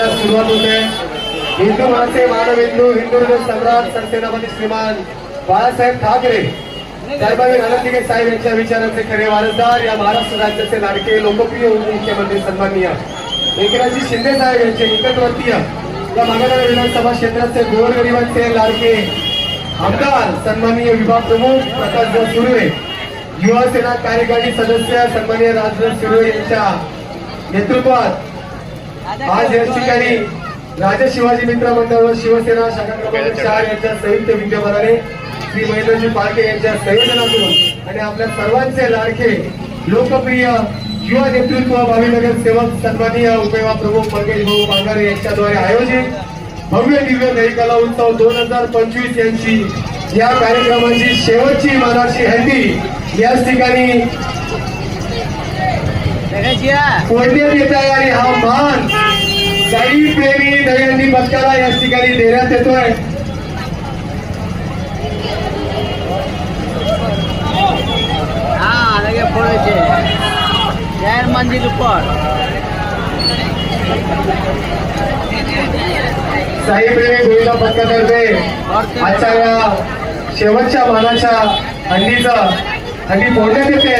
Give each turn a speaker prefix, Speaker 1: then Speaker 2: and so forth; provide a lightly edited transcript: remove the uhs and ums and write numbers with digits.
Speaker 1: करायला सुरुवात होते। हिंदू माणसे मानविंदू हिंदू हृदय सम्राट संसेनापती श्रीमान बाळासाहेब ठाकरे साहेबांनी आनंदीके साहेब यांच्या विचारांचे खरे वारसदार, या महाराष्ट्र राज्याचे लाडके लोकप्रिय उपमुख्यमंत्री सन्माननीय एकनाथजी शिंदे साहेब यांचे निकटवर्तीय या मागास विधानसभा क्षेत्राचे गोरगरिबांचे लाडके आमदार सन्माननीय विभाग प्रमुख प्रकाश सुर्वे, युवा सेना कार्यकारी सदस्य सन्माननीय राजदत्त सुर्वे यांच्या नेतृत्वात आज या ठिकाणी राजा शिवाजी मित्र मंडळ व शिवसेना शाखा क्रमांक 4 यांच्या संयुक्त विद्यमानाने श्री महेंद्रजी पालके यांच्या संयोजनातून आणि आपल्या सर्वांचे लाडके लोकप्रिय युवा नेतृत्व भावीनगर सेवक सन्माननीय उपविभाग प्रमुख मंगेश भाऊ बांगारे यांच्याद्वारे आयोजित भव्य दिव्य दहीकला उत्सव 2025 यांची या कार्यक्रमाची शेवटची मानाची हल्दी याच ठिकाणी फोडण्यात येत आहे आणि हा मान दही प्रेमी दहीहंडी भक्ताला याच ठिकाणी देण्यात येतोय।
Speaker 2: मंजिल ऊपर
Speaker 1: साईप्रेमी गोविंदा पथकातर्फे आजच्या या शेवटच्या मानाच्या हंडी फोडण्यात येते।